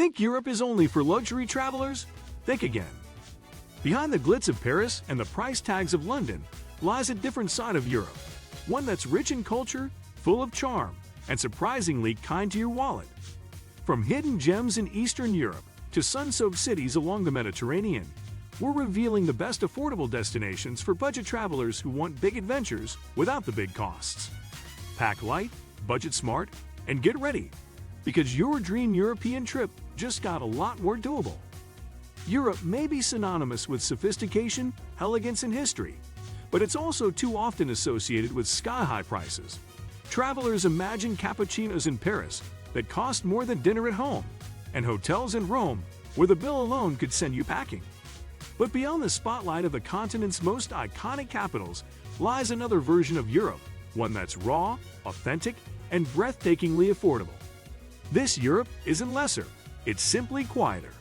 Think Europe is only for luxury travelers? Think again. Behind the glitz of Paris and the price tags of London lies a different side of Europe, one that's rich in culture, full of charm, and surprisingly kind to your wallet. From hidden gems in Eastern Europe to sun-soaked cities along the Mediterranean, we're revealing the best affordable destinations for budget travelers who want big adventures without the big costs. Pack light, budget smart, and get ready, because your dream European trip just got a lot more doable. Europe may be synonymous with sophistication, elegance, and history, but it's also too often associated with sky-high prices. Travelers imagine cappuccinos in Paris that cost more than dinner at home, and hotels in Rome where the bill alone could send you packing. But beyond the spotlight of the continent's most iconic capitals lies another version of Europe, one that's raw, authentic, and breathtakingly affordable. This Europe isn't lesser, it's simply quieter.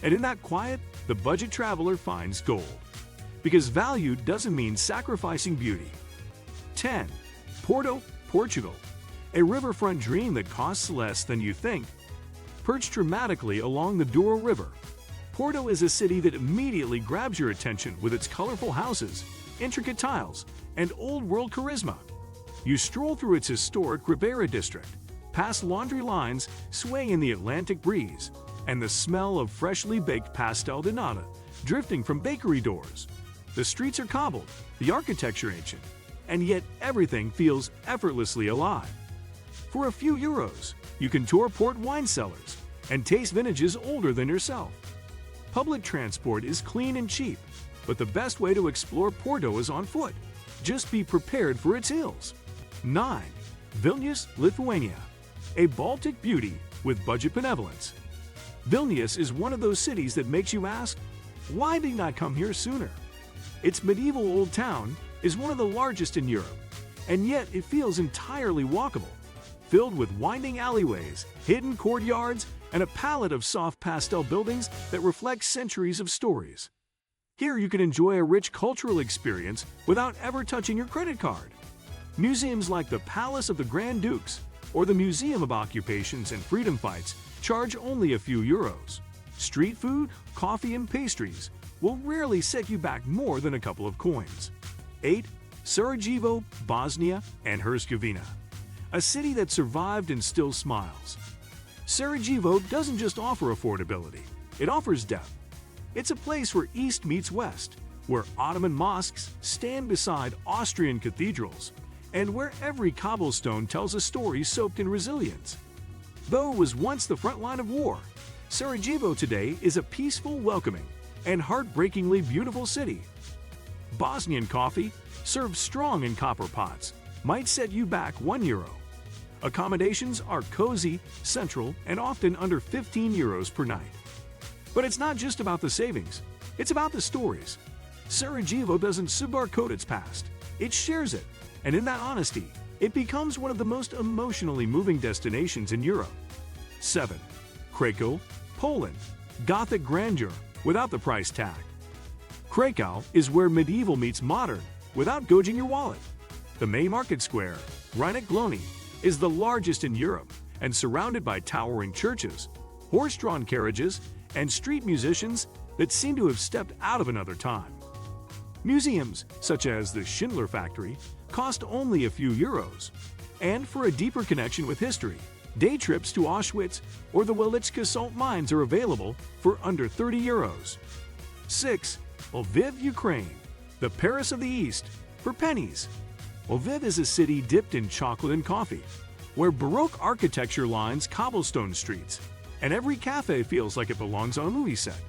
And in that quiet, the budget traveler finds gold. Because value doesn't mean sacrificing beauty. 10. Porto, Portugal. A riverfront dream that costs less than you think. Perched dramatically along the Douro River, Porto is a city that immediately grabs your attention with its colorful houses, intricate tiles, and old-world charisma. You stroll through its historic Ribeira district, past laundry lines swaying in the Atlantic breeze, and the smell of freshly baked pastel de nata drifting from bakery doors. The streets are cobbled, the architecture ancient, and yet everything feels effortlessly alive. For a few euros, you can tour port wine cellars and taste vintages older than yourself. Public transport is clean and cheap, but the best way to explore Porto is on foot. Just be prepared for its hills. 9. Vilnius, Lithuania. A Baltic beauty with budget benevolence. Vilnius is one of those cities that makes you ask, why didn't I come here sooner? Its medieval old town is one of the largest in Europe, and yet it feels entirely walkable, filled with winding alleyways, hidden courtyards, and a palette of soft pastel buildings that reflect centuries of stories. Here you can enjoy a rich cultural experience without ever touching your credit card. Museums like the Palace of the Grand Dukes or the Museum of Occupations and Freedom Fights charge only a few euros. Street food, coffee, and pastries will rarely set you back more than a couple of coins. 8. Sarajevo, Bosnia and Herzegovina. A city that survived and still smiles. Sarajevo doesn't just offer affordability, it offers depth. It's a place where East meets West, where Ottoman mosques stand beside Austrian cathedrals, and where every cobblestone tells a story soaked in resilience. Though it was once the front line of war, Sarajevo today is a peaceful, welcoming, and heartbreakingly beautiful city. Bosnian coffee, served strong in copper pots, might set you back €1. Accommodations are cozy, central, and often under 15 euros per night. But it's not just about the savings, it's about the stories. Sarajevo doesn't sugarcoat its past, it shares it, and in that honesty, it becomes one of the most emotionally moving destinations in Europe. 7. Krakow, Poland. Gothic grandeur without the price tag. Krakow is where medieval meets modern without gouging your wallet. The May Market Square, Rynek Glony, is the largest in Europe and surrounded by towering churches, horse-drawn carriages, and street musicians that seem to have stepped out of another time. Museums, such as the Schindler Factory, cost only a few euros. And for a deeper connection with history, day trips to Auschwitz or the Welichka salt mines are available for under 30 euros. 6. Lviv, Ukraine. The Paris of the East, for pennies. Lviv is a city dipped in chocolate and coffee, where Baroque architecture lines cobblestone streets, and every cafe feels like it belongs on a movie set.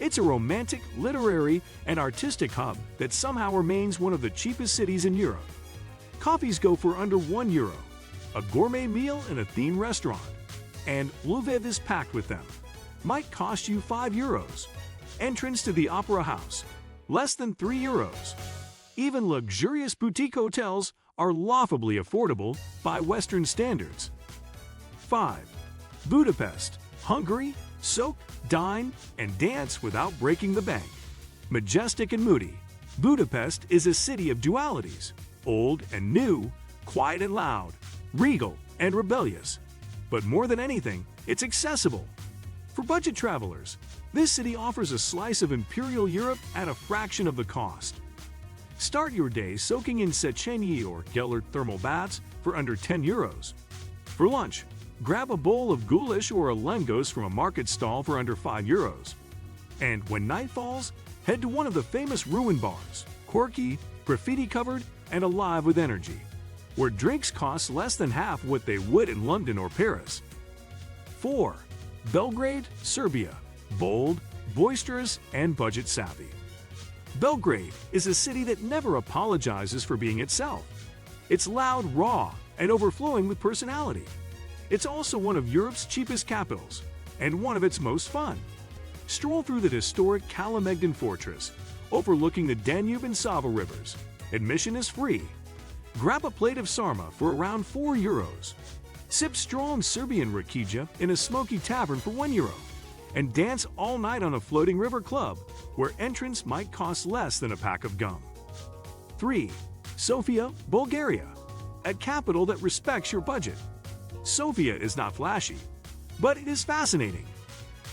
It's a romantic, literary, and artistic hub that somehow remains one of the cheapest cities in Europe. Coffees go for under €1, a gourmet meal in a themed restaurant, and Lviv is packed with them. Might cost you €5. Entrance to the Opera House, less than €3. Even luxurious boutique hotels are laughably affordable by Western standards. 5. Budapest, Hungary. Soak, dine, and dance without breaking the bank. Majestic and moody, Budapest is a city of dualities, old and new, quiet and loud, regal and rebellious. But more than anything, it's accessible. For budget travelers, this city offers a slice of Imperial Europe at a fraction of the cost. Start your day soaking in Széchenyi or Gellert thermal baths for under 10 euros. For lunch, grab a bowl of goulash or a lengos from a market stall for under 5 euros. And when night falls, head to one of the famous ruin bars, quirky, graffiti-covered, and alive with energy, where drinks cost less than half what they would in London or Paris. 4. Belgrade, Serbia. Bold, boisterous, and budget-savvy. Belgrade is a city that never apologizes for being itself. It's loud, raw, and overflowing with personality. It's also one of Europe's cheapest capitals, and one of its most fun. Stroll through the historic Kalemegdan Fortress, overlooking the Danube and Sava rivers. Admission is free. Grab a plate of sarma for around 4 euros. Sip strong Serbian rakića in a smoky tavern for 1 euro. And dance all night on a floating river club, where entrance might cost less than a pack of gum. 3. Sofia, Bulgaria. A capital that respects your budget. Sofia is not flashy, but it is fascinating.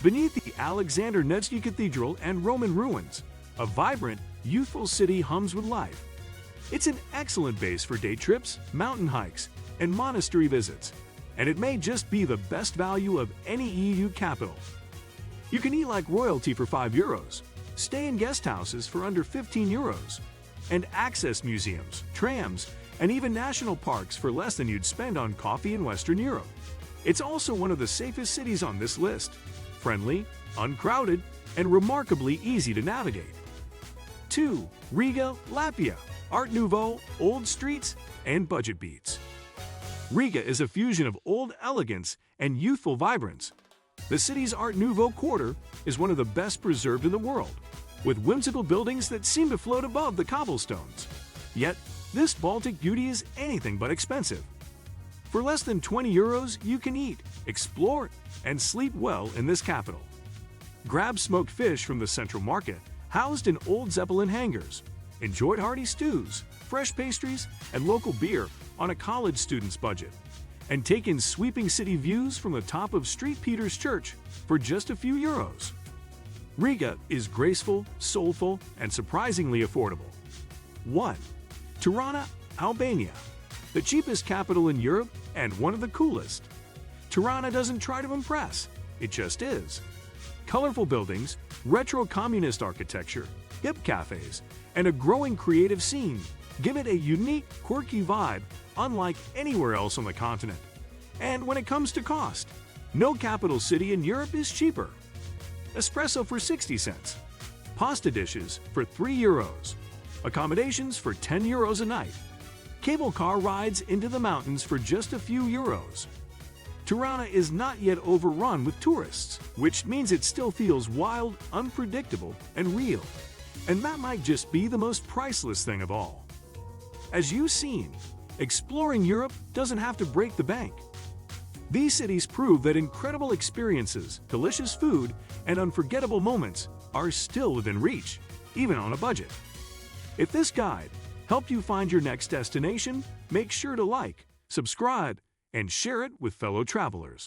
Beneath the Alexander Nevsky Cathedral and Roman ruins, a vibrant, youthful city hums with life. It's an excellent base for day trips, mountain hikes, and monastery visits, and it may just be the best value of any EU capital. You can eat like royalty for 5 euros, stay in guest houses for under 15 euros, and access museums, trams, and even national parks for less than you'd spend on coffee in Western Europe. It's also one of the safest cities on this list. Friendly, uncrowded, and remarkably easy to navigate. 2. Riga, Latvia. Art Nouveau, old streets, and budget beats. Riga is a fusion of old elegance and youthful vibrance. The city's Art Nouveau quarter is one of the best preserved in the world, with whimsical buildings that seem to float above the cobblestones. Yet, this Baltic beauty is anything but expensive. For less than 20 euros, you can eat, explore, and sleep well in this capital. Grab smoked fish from the central market, housed in old Zeppelin hangars. Enjoy hearty stews, fresh pastries, and local beer on a college student's budget. And take in sweeping city views from the top of St. Peter's Church for just a few euros. Riga is graceful, soulful, and surprisingly affordable. 1. Tirana, Albania. The cheapest capital in Europe and one of the coolest. Tirana doesn't try to impress, it just is. Colorful buildings, retro communist architecture, hip cafes, and a growing creative scene give it a unique, quirky vibe unlike anywhere else on the continent. And when it comes to cost, no capital city in Europe is cheaper. Espresso for 60 cents. Pasta dishes for 3 euros. Accommodations for 10 euros a night. Cable car rides into the mountains for just a few euros. Tirana is not yet overrun with tourists, which means it still feels wild, unpredictable, and real. And that might just be the most priceless thing of all. As you've seen, exploring Europe doesn't have to break the bank. These cities prove that incredible experiences, delicious food, and unforgettable moments are still within reach, even on a budget. If this guide helped you find your next destination, make sure to like, subscribe, and share it with fellow travelers.